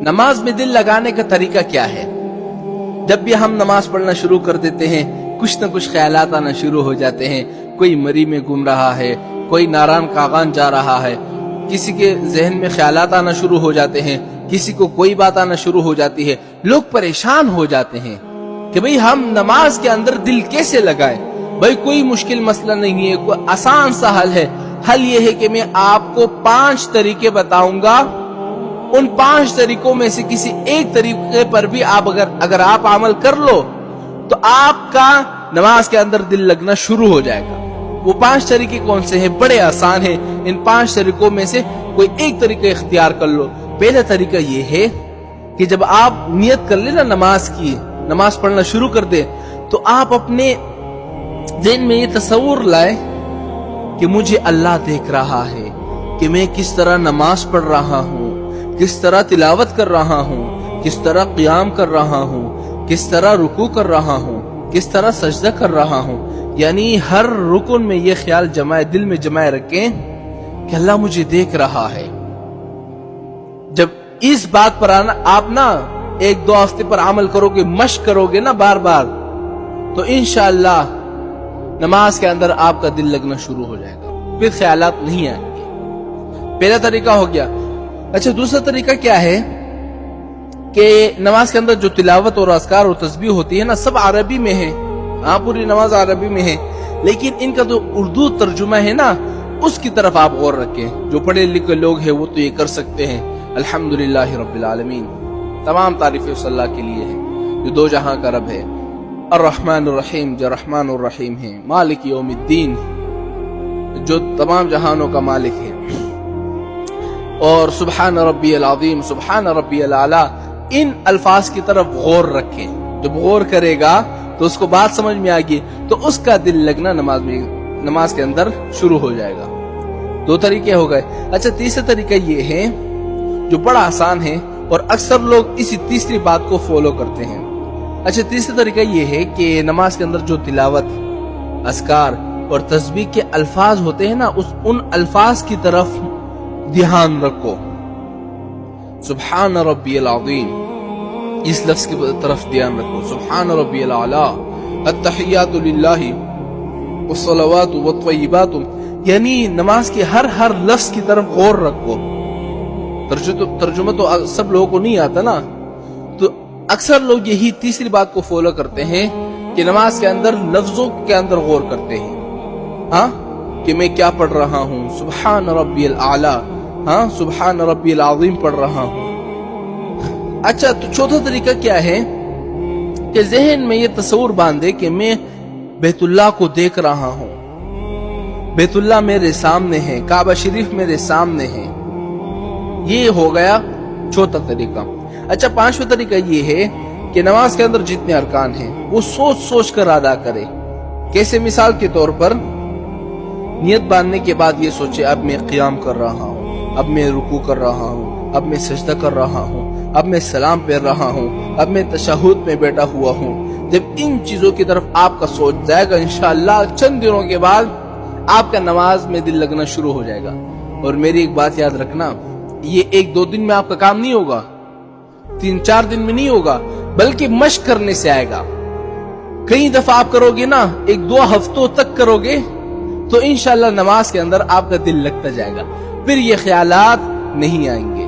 نماز میں دل لگانے کا طریقہ کیا ہے؟ جب بھی ہم نماز پڑھنا شروع کر دیتے ہیں کچھ نہ کچھ خیالات آنا شروع ہو جاتے ہیں. کوئی مری میں گم رہا ہے، کوئی ناران کاغان جا رہا ہے، کسی کے ذہن میں خیالات آنا شروع ہو جاتے ہیں، کسی کو کوئی بات آنا شروع ہو جاتی ہے. لوگ پریشان ہو جاتے ہیں کہ بھئی ہم نماز کے اندر دل کیسے لگائیں. بھئی کوئی مشکل مسئلہ نہیں ہے، کوئی آسان سا حل ہے. حل یہ ہے کہ میں آپ کو 5 طریقے بتاؤں گا. ان 5 طریقوں میں سے کسی ایک طریقے پر بھی اگر آپ عمل کر لو تو آپ کا نماز کے اندر دل لگنا شروع ہو جائے گا. وہ 5 طریقے کون سے ہیں؟ بڑے آسان ہیں. ان 5 طریقوں میں سے کوئی ایک طریقہ اختیار کر لو. پہلا طریقہ یہ ہے کہ جب آپ نیت کر لیں نا نماز کی، نماز پڑھنا شروع کر دیں، تو آپ اپنے ذہن میں یہ تصور لائیں کہ مجھے اللہ دیکھ رہا ہے کہ میں کس طرح نماز پڑھ رہا ہوں، کس طرح تلاوت کر رہا ہوں، کس طرح قیام کر رہا ہوں، کس طرح رکوع کر رہا ہوں، کس طرح سجدہ کر رہا ہوں. یعنی ہر رکن میں یہ خیال دل میں جمائے رکھیں کہ اللہ مجھے دیکھ رہا ہے. جب اس بات پر آپ نا 1-2 ہفتے پر عمل کرو گے، مشق کرو گے نا بار بار، تو انشاءاللہ نماز کے اندر آپ کا دل لگنا شروع ہو جائے گا، پھر خیالات نہیں آئیں گے. پہلا طریقہ ہو گیا. اچھا، دوسرا طریقہ کیا ہے کہ نماز کے اندر جو تلاوت اور اذکار اور تسبیح ہوتی ہے نا، سب عربی میں ہے. ہاں، پوری نماز عربی میں ہے، لیکن ان کا جو اردو ترجمہ ہے نا، اس کی طرف آپ غور رکھیں. جو پڑھے لکھے لوگ ہیں وہ تو یہ کر سکتے ہیں. الحمدللہ رب العالمین، تمام تعریفیں اس اللہ کے لیے ہیں جو 2 جہاں کا رب ہے. الرحمن الرحیم، جو رحمان الرحیم ہے. مالک یوم الدین، جو تمام جہانوں کا مالک ہے. اور سبحان ربی العظیم، سبحان ربی الاعلی. ان الفاظ کی طرف غور رکھیں. جب غور کرے گا تو اس کو بات سمجھ میں آئے گی، تو اس کا دل لگنا نماز کے اندر شروع ہو جائے گا. 2 طریقے ہو گئے. اچھا، تیسرا طریقہ یہ ہے جو بڑا آسان ہے اور اکثر لوگ اسی تیسری بات کو فالو کرتے ہیں. اچھا، تیسرا طریقہ یہ ہے کہ نماز کے اندر جو تلاوت، اذکار اور تسبیح کے الفاظ ہوتے ہیں نا، ان الفاظ کی طرف دھیان رکھو. سبحان ربی العظیم، اس لفظ کی طرف دھیان رکھو. سبحان ربی الاعلی، التحیات للہ والصلوات والطیبات. یعنی نماز کے ہر لفظ کی طرف غور رکھو. ترجمہ تو سب لوگوں کو نہیں آتا نا، تو اکثر لوگ یہی تیسری بات کو فالو کرتے ہیں کہ نماز کے اندر لفظوں کے اندر غور کرتے ہیں. ہاں، کہ میں کیا پڑھ رہا ہوں. سبحان ربی الاعلی، ہاں، سبحان ربی العظیم پڑھ رہا ہوں. اچھا، تو چوتھا طریقہ کیا ہے کہ ذہن میں یہ تصور باندھے کہ میں بیت اللہ کو دیکھ رہا ہوں، بیت اللہ میرے سامنے ہے، کعبہ شریف میرے سامنے ہے. یہ ہو گیا چوتھا طریقہ. اچھا، 5واں طریقہ یہ ہے کہ نماز کے اندر جتنے ارکان ہیں وہ سوچ کر ادا کرے. کیسے؟ مثال کے طور پر نیت باندھنے کے بعد یہ سوچے اب میں قیام کر رہا ہوں، اب میں رکوع کر رہا ہوں، اب میں سجدہ کر رہا ہوں، اب میں سلام پھیر رہا ہوں، اب میں تشہد میں بیٹھا ہوا ہوں. جب ان چیزوں کی طرف آپ کا سوچ جائے گا، انشاءاللہ چند دنوں کے بعد آپ کا نماز میں دل لگنا شروع ہو جائے گا. اور میری ایک بات یاد رکھنا، یہ 1-2 دن میں آپ کا کام نہیں ہوگا، 3-4 دن میں نہیں ہوگا، بلکہ مشق کرنے سے آئے گا. کئی دفعہ آپ کرو گے نا، 1-2 ہفتوں تک کرو گے تو انشاءاللہ نماز کے اندر آپ کا دل لگتا جائے گا، پھر یہ خیالات نہیں آئیں گے.